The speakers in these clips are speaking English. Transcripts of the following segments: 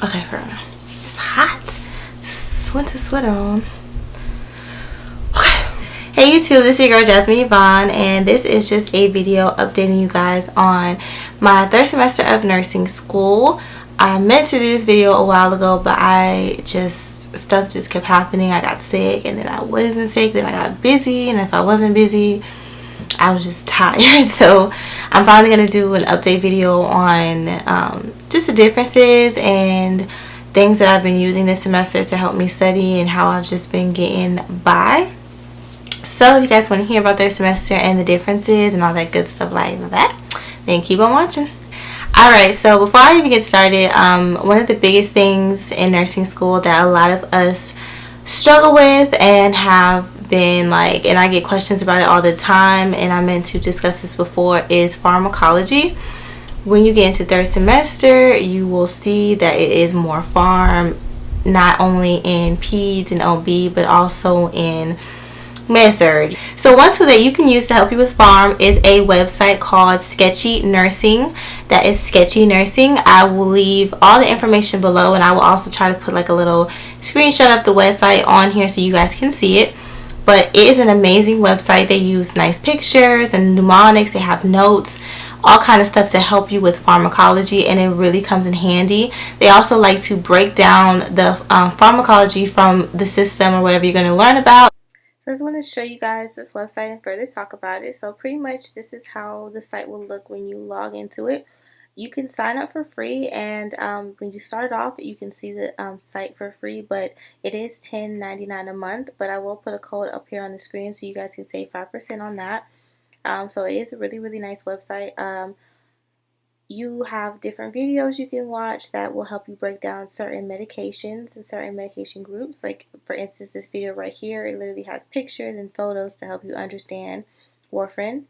Okay, it's hot. Winter sweater on. Okay. Hey YouTube, this is your girl Jasmine Yvonne, and this is just a video updating you guys on my third semester of nursing school. I meant to do this video a while ago, but stuff just kept happening. I got sick, and then I wasn't sick, then I got busy, and if I wasn't busy, I was just tired. So I'm finally going to do an update video on just the differences and things that I've been using this semester to help me study and how I've just been getting by. So if you guys want to hear about their semester and the differences and all that good stuff like that, then keep on watching. Alright, so before I even get started, one of the biggest things in nursing school that a lot of us struggle with and have been like, and I get questions about it all the time, and I meant to discuss this before, is pharmacology. When you get into third semester, you will see that it is more pharm, not only in peds and OB, but also in Med-Surg. So one tool that you can use to help you with pharm is a website called Sketchy Nursing. That is Sketchy Nursing. I will leave all the information below, and I will also try to put like a little screenshot of the website on here so you guys can see it. But it is an amazing website. They use nice pictures and mnemonics. They have notes, all kind of stuff to help you with pharmacology, and it really comes in handy. They also like to break down the pharmacology from the system or whatever you're going to learn about. So I just want to show you guys this website and further talk about it. So pretty much this is how the site will look when you log into it. You can sign up for free, and when you start off, you can see the site for free, but it is $10.99 a month. But I will put a code up here on the screen so you guys can save 5% on that. So it is a really, really nice website. You have different videos you can watch that will help you break down certain medications and certain medication groups. Like, for instance, this video right here, it literally has pictures and photos to help you understand warfarin.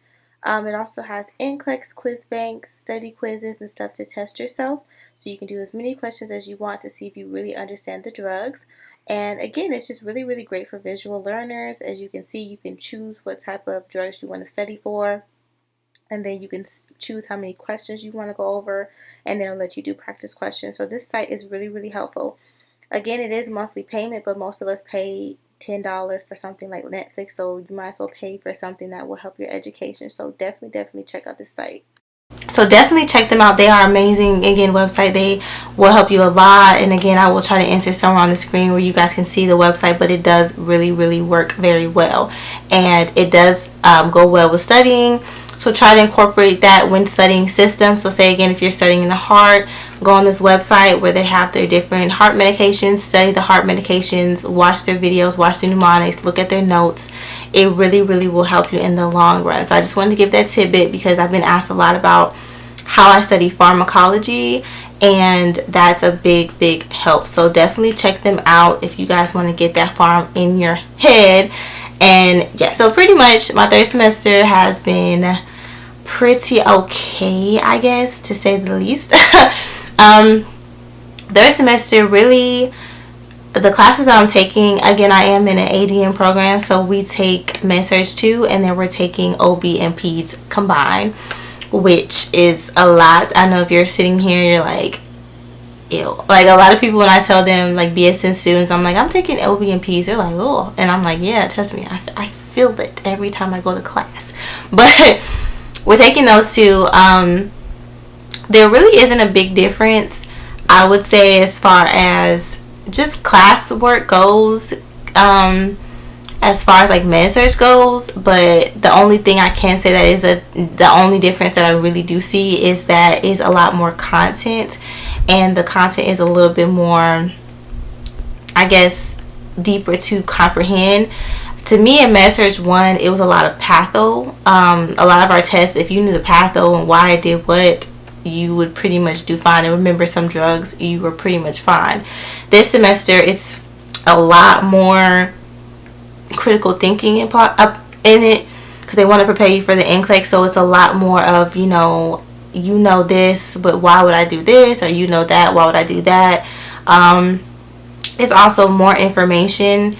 It also has NCLEX quiz banks, study quizzes, and stuff to test yourself. So you can do as many questions as you want to see if you really understand the drugs. And again, it's just really, really great for visual learners. As you can see, you can choose what type of drugs you want to study for. And then you can choose how many questions you want to go over, and then it'll let you do practice questions. So this site is really, really helpful. Again, it is monthly payment, but most of us pay $10 for something like Netflix, so you might as well pay for something that will help your education. So definitely check out this site. So definitely check them out. They are amazing. Again, website, they will help you a lot. And again, I will try to enter somewhere on the screen where you guys can see the website, but it does really, really work very well. And it does go well with studying. So try to incorporate that when studying systems. So say again, if you're studying the heart, go on this website where they have their different heart medications, study the heart medications, watch their videos, watch the mnemonics, look at their notes. It really, really will help you in the long run. So I just wanted to give that tidbit because I've been asked a lot about how I study pharmacology, and that's a big help. So definitely check them out if you guys want to get that pharm in your head. And yeah, so pretty much my third semester has been pretty okay, I guess, to say the least. Third semester, really, the classes that I'm taking, again, I am in an ADM program, so we take Med-Surg 2, and then we're taking OB and Peds combined, which is a lot. I know if you're sitting here, you're like, ew. Like, a lot of people, when I tell them, like, BSN students, I'm like, I'm taking OB and Peds, they're like, oh. And I'm like, yeah, trust me, I feel it every time I go to class. But we're taking those two. There really isn't a big difference, I would say, as far as just classwork goes, as far as like Med-Surg goes. But the only thing I can say that is the only difference that I really do see is that is a lot more content, and the content is a little bit more, I guess, deeper to comprehend. To me, in Med-Surg 1, it was a lot of patho. A lot of our tests, if you knew the patho and why it did what, you would pretty much do fine. And remember some drugs, you were pretty much fine. This semester, it's a lot more critical thinking in it, because they want to prepare you for the NCLEX. So it's a lot more of, you know this, but why would I do this? Or you know that, why would I do that? It's also more information.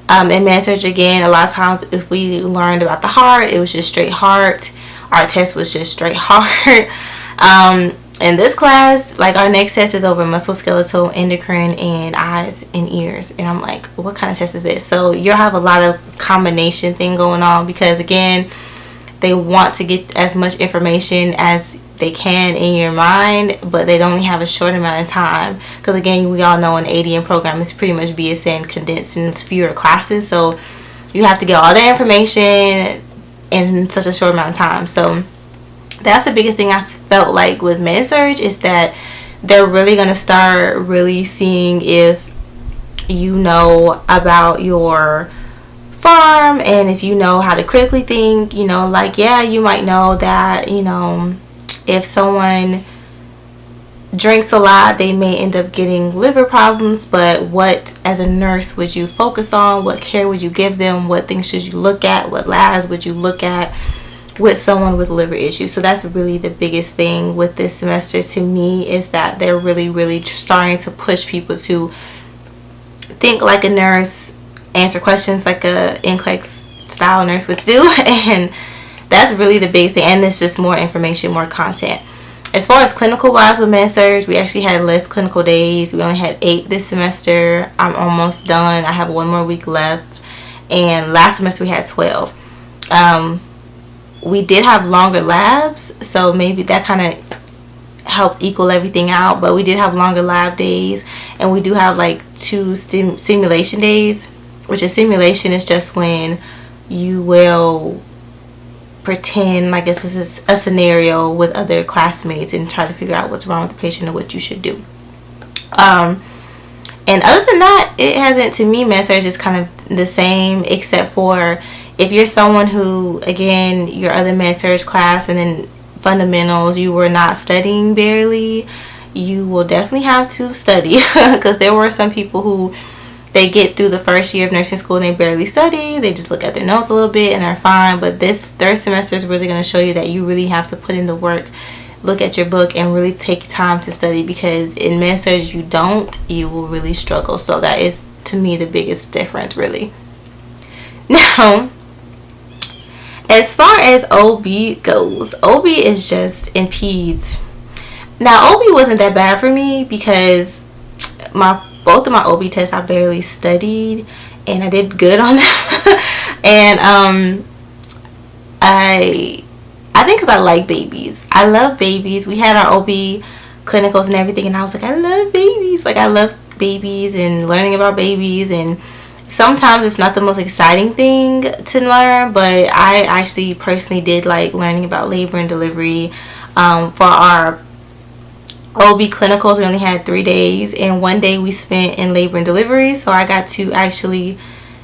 In Med-Surg, again, a lot of times if we learned about the heart, it was just straight heart. Our test was just straight heart. in this class, like, our next test is over musculoskeletal, endocrine, and eyes and ears. And I'm like, what kind of test is this? So you'll have a lot of combination thing going on, because again, they want to get as much information as they can in your mind, but they only have a short amount of time, because again, we all know an ADN program is pretty much BSN condensed in fewer classes. So you have to get all the information in such a short amount of time. So that's the biggest thing I felt like with Med-Surg, is that they're really going to start really seeing if you know about your pharm, and if you know how to critically think. You know, like, yeah, you might know that, you know, if someone drinks a lot, they may end up getting liver problems, but what, as a nurse, would you focus on? What care would you give them? What things should you look at? What labs would you look at with someone with liver issues? So that's really the biggest thing with this semester to me, is that they're really starting to push people to think like a nurse, answer questions like a NCLEX style nurse would do, and that's really the biggest thing. And it's just more information, more content. As far as clinical wise with Med-Surg, we actually had less clinical days. We only had 8 this semester. I'm almost done. I have 1 more week left, and last semester we had 12. We did have longer labs, so maybe that kind of helped equal everything out, but we did have longer lab days, and we do have like 2 simulation days, which a simulation is just when you will pretend like this is a scenario with other classmates and try to figure out what's wrong with the patient and what you should do. And other than that, it hasn't, to me, Med-Surg is kind of the same, except for if you're someone who, again, your other Med-Surg class and then fundamentals, you were not studying barely, you will definitely have to study, because there were some people who, they get through the first year of nursing school and they barely study. They just look at their notes a little bit and they're fine. But this third semester is really going to show you that you really have to put in the work, look at your book, and really take time to study, because in Med-Surg you will really struggle. So that is, to me, the biggest difference, really. Now, as far as OB goes, OB is just in peds. Now, OB wasn't that bad for me, because both of my OB tests I barely studied, and I did good on them. And I think because I like babies. I love babies. We had our OB clinicals and everything, and I was like, I love babies. Like, I love babies and learning about babies, and sometimes it's not the most exciting thing to learn, but I actually personally did like learning about labor and delivery. For our OB clinicals, we only had 3 days, and 1 day we spent in labor and delivery, so I got to actually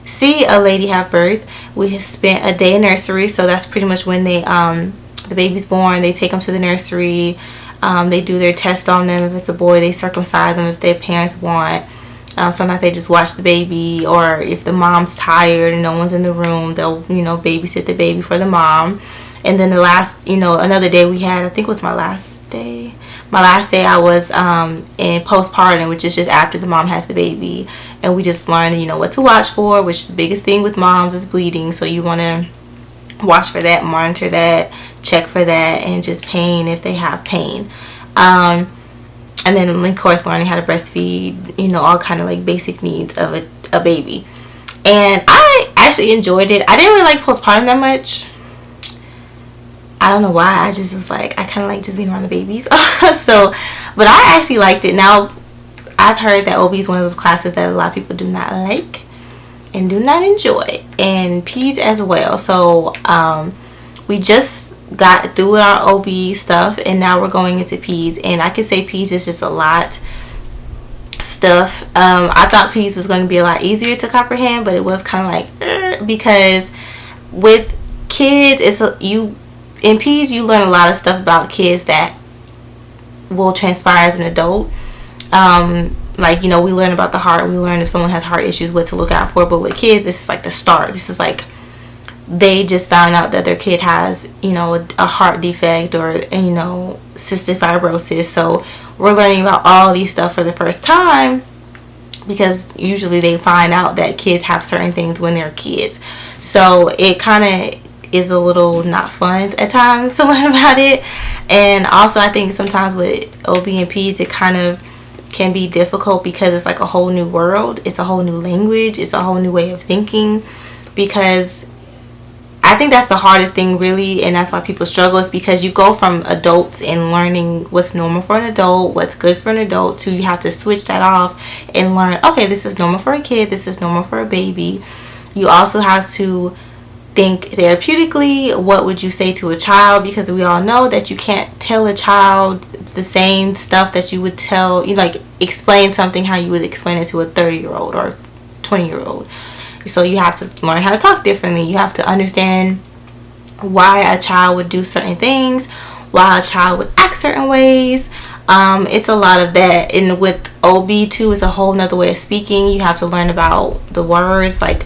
see a lady have birth. We spent a day in nursery, so that's pretty much when they the baby's born. They take them to the nursery, they do their test on them. If it's a boy, they circumcise them if their parents want. Sometimes they just watch the baby, or if the mom's tired and no one's in the room, they'll, babysit the baby for the mom. And then the last, another day we had, I think it was my last day I was in postpartum, which is just after the mom has the baby, and we just learned, what to watch for, which the biggest thing with moms is bleeding, so you want to watch for that, monitor that, check for that, and just pain if they have pain. And then, of course, learning how to breastfeed, all kind of like basic needs of a baby. And I actually enjoyed it. I didn't really like postpartum that much. I don't know why. I just was like, I kind of like just being around the babies. But I actually liked it. Now, I've heard that OB is one of those classes that a lot of people do not like and do not enjoy, and peds as well. So we just got through our OB stuff, and now we're going into peds, and I can say peds is just a lot stuff. I thought peds was going to be a lot easier to comprehend, but it was kind of like because with kids, in peds you learn a lot of stuff about kids that will transpire as an adult. Like, we learn about the heart. We learn if someone has heart issues, what to look out for. But with kids, this is like the start. This is like they just found out that their kid has, a heart defect or, cystic fibrosis. So we're learning about all these stuff for the first time, because usually they find out that kids have certain things when they're kids. So it kind of is a little not fun at times to learn about it. And also I think sometimes with OB and Peds it kind of can be difficult because it's like a whole new world, it's a whole new language, it's a whole new way of thinking. Because I think that's the hardest thing really, and that's why people struggle, is because you go from adults and learning what's normal for an adult, what's good for an adult, to you have to switch that off and learn, okay, this is normal for a kid, this is normal for a baby. You also have to think therapeutically, what would you say to a child, because we all know that you can't tell a child the same stuff that you would tell, you like explain something how you would explain it to a 30-year-old or 20-year-old. So you have to learn how to talk differently. You have to understand why a child would do certain things, why a child would act certain ways. It's a lot of that. And with OB too, it's a whole nother way of speaking. You have to learn about the words like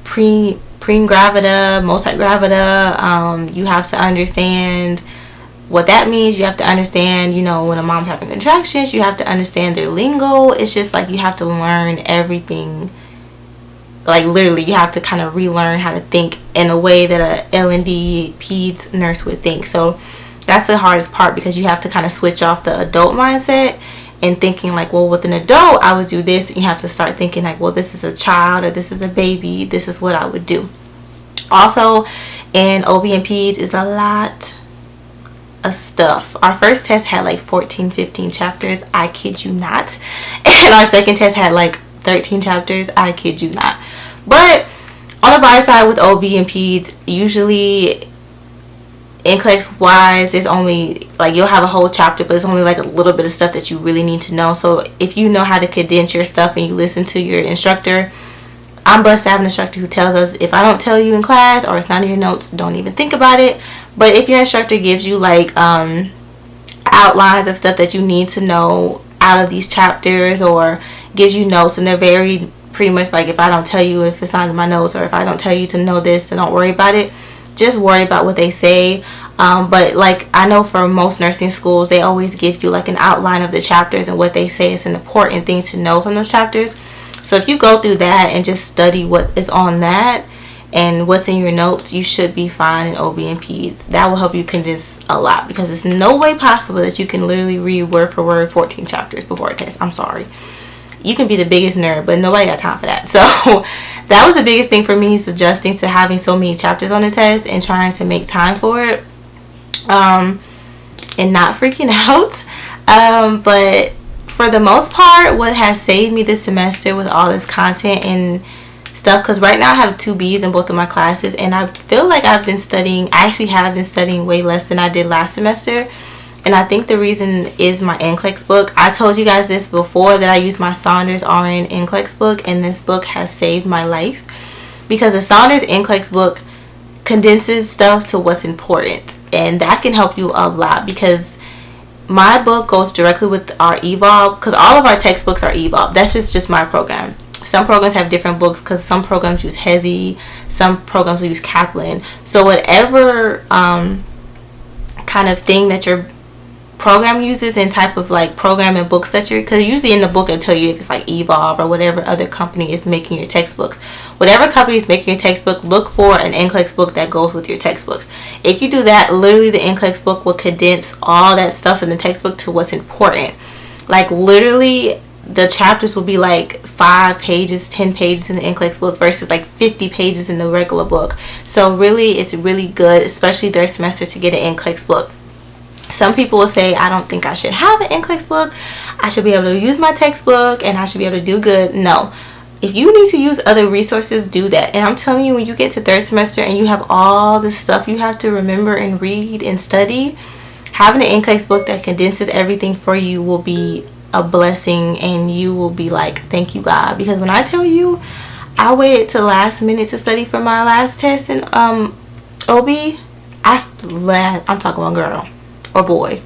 preem gravida, multigravida. You have to understand what that means. You have to understand, you know, when a mom's having contractions, you have to understand their lingo. It's just like you have to learn everything. Like literally you have to kind of relearn how to think in a way that a L&D peds nurse would think. So that's the hardest part, because you have to kind of switch off the adult mindset and thinking like, well, with an adult I would do this, and you have to start thinking like, well, this is a child or this is a baby, this is what I would do. Also in OB and peds is a lot of stuff. Our first test had like 14-15 chapters, I kid you not, and our second test had like 13 chapters, I kid you not. But on the bright side with OB and peds, usually NCLEX wise, there's only like, you'll have a whole chapter, but it's only like a little bit of stuff that you really need to know. So if you know how to condense your stuff and you listen to your instructor, I'm blessed to have an instructor who tells us, if I don't tell you in class or it's not in your notes, don't even think about it. But if your instructor gives you like outlines of stuff that you need to know out of these chapters, or gives you notes, and they're very pretty much like, if I don't tell you, if it's not in my notes, or if I don't tell you to know this, then don't worry about it. Just worry about what they say. But like I know for most nursing schools, they always give you like an outline of the chapters and what they say is an important thing to know from those chapters. So if you go through that and just study what is on that and what's in your notes, you should be fine in OB and peds. That will help you condense a lot, because it's no way possible that you can literally read word for word 14 chapters before a test. I'm sorry. You can be the biggest nerd, but nobody got time for that. So that was the biggest thing for me, is adjusting to having so many chapters on the test and trying to make time for it, and not freaking out. But for the most part, what has saved me this semester with all this content and stuff, because right now I have 2 B's in both of my classes, and I feel like I actually have been studying way less than I did last semester. And I think the reason is my NCLEX book. I told you guys this before, that I use my Saunders RN NCLEX book, and this book has saved my life, because the Saunders NCLEX book condenses stuff to what's important, and that can help you a lot, because my book goes directly with our evolve, because all of our textbooks are evolve. That's just my program. Some programs have different books, because some programs use HESI, some programs will use Kaplan. So whatever kind of thing that your program uses, and type of like program and books that you're, because usually in the book it'll tell you if it's like evolve or whatever other company is making your textbooks. Whatever company is making your textbook, look for an NCLEX book that goes with your textbooks. If you do that, literally the NCLEX book will condense all that stuff in the textbook to what's important. Like literally the chapters will be like 5 pages, 10 pages in the NCLEX book versus like 50 pages in the regular book. So really, it's really good, especially third semester, to get an NCLEX book. Some people will say, I don't think I should have an NCLEX book. I should be able to use my textbook and I should be able to do good. No. If you need to use other resources, do that. And I'm telling you, when you get to third semester and you have all this stuff you have to remember and read and study, having an NCLEX book that condenses everything for you will be a blessing, and you will be like, thank you, God. Because when I tell you, I waited till the last minute to study for my last test in OB. I'm talking about girl or boy,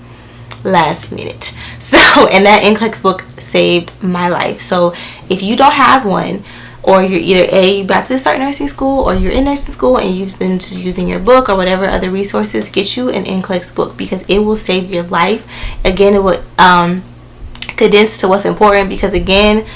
last minute. So, and that NCLEX book saved my life. So if you don't have one, or you're either about to start nursing school, or you're in nursing school and you've been just using your book or whatever other resources, get you an NCLEX book, because it will save your life. Again, it would condense to what's important, because again,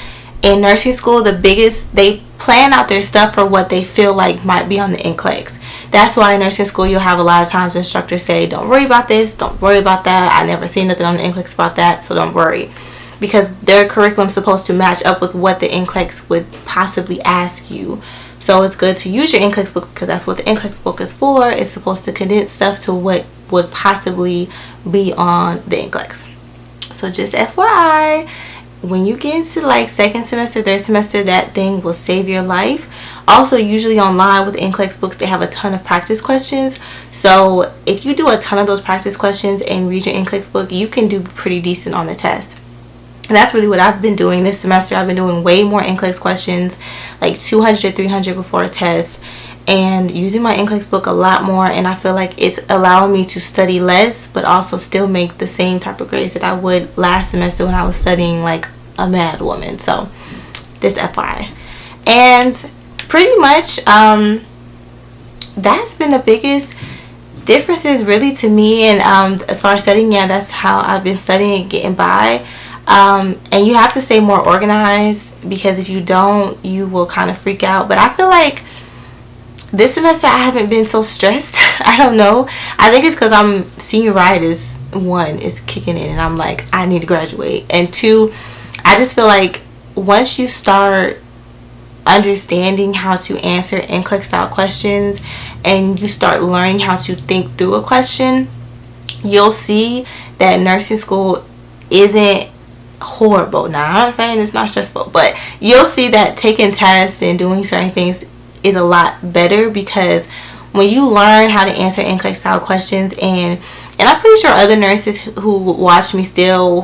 in nursing school, they plan out their stuff for what they feel like might be on the NCLEX. That's why in nursing school you'll have a lot of times instructors say, don't worry about this, don't worry about that. I never seen nothing on the NCLEX about that, so don't worry. Because their curriculum is supposed to match up with what the NCLEX would possibly ask you. So it's good to use your NCLEX book, because that's what the NCLEX book is for. It's supposed to condense stuff to what would possibly be on the NCLEX. So just FYI, when you get into like second semester, third semester, that thing will save your life. Also, usually online with NCLEX books, they have a ton of practice questions. So if you do a ton of those practice questions and read your NCLEX book, you can do pretty decent on the test. And that's really what I've been doing this semester. I've been doing way more NCLEX questions, like 200, 300 before a test, and using my NCLEX book a lot more. And I feel like it's allowing me to study less, but also still make the same type of grades that I would last semester when I was studying like a mad woman. So this FYI. And pretty much that's been the biggest differences really to me. And as far as studying, yeah, that's how I've been studying and getting by. And you have to stay more organized, because if you don't, you will kind of freak out. But I feel like this semester I haven't been so stressed. I don't know. I think it's because I'm senioritis, one, is kicking in, and I'm like, I need to graduate. And two, I just feel like once you start understanding how to answer NCLEX style questions and you start learning how to think through a question, you'll see that nursing school isn't horrible. Now, I'm not saying it's not stressful, but you'll see that taking tests and doing certain things is a lot better, because when you learn how to answer NCLEX style questions, and I'm pretty sure other nurses who watch me still,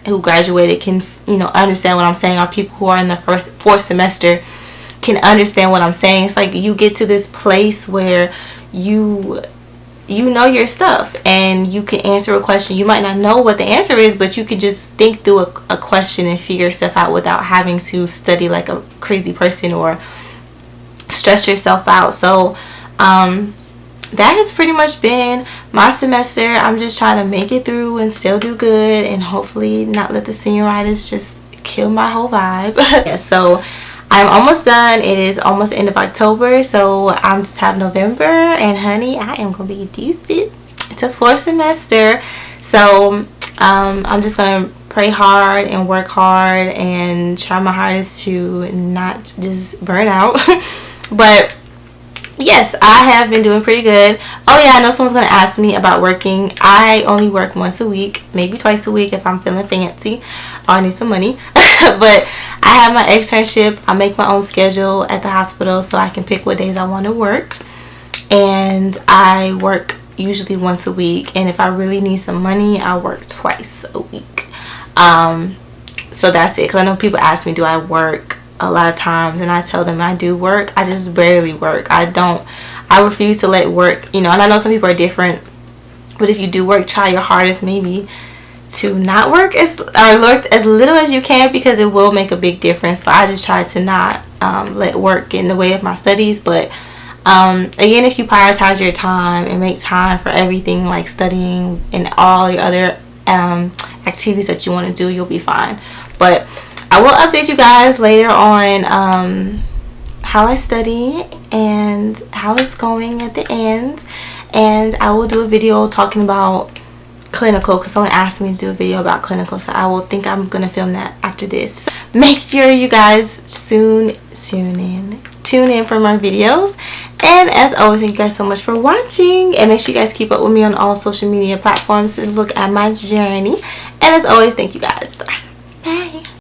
who graduated, can, you know, understand what I'm saying, or people who are in the fourth semester can understand what I'm saying. It's like you get to this place where you know your stuff and you can answer a question. You might not know what the answer is, but you can just think through a question and figure stuff out without having to study like a crazy person or stress yourself out. So that has pretty much been my semester. I'm just trying to make it through and still do good, and hopefully not let the senioritis just kill my whole vibe. Yeah, so I'm almost done. It is almost the end of October, so I'm just have November, and honey, I am gonna be used to fourth semester. So I'm just gonna pray hard and work hard and try my hardest to not just burn out. But yes, I have been doing pretty good. Oh yeah, I know someone's going to ask me about working. I only work once a week, maybe twice a week if I'm feeling fancy or I need some money. But I have my externship. I make my own schedule at the hospital, so I can pick what days I want to work. And I work usually once a week. And if I really need some money, I work twice a week. So that's it. Because I know people ask me, do I work a lot of times, and I tell them I do work. I just barely work. I refuse to let work, you know, and I know some people are different, but if you do work, try your hardest maybe to not work as little as you can, because it will make a big difference. But I just try to not let work get in the way of my studies. But again, if you prioritize your time and make time for everything like studying and all your other activities that you want to do, you'll be fine. But I will update you guys later on how I study and how it's going at the end. And I will do a video talking about clinical, because someone asked me to do a video about clinical. So I will think I'm going to film that after this. Make sure you guys tune in for more videos. And as always, thank you guys so much for watching. And make sure you guys keep up with me on all social media platforms and look at my journey. And as always, thank you guys.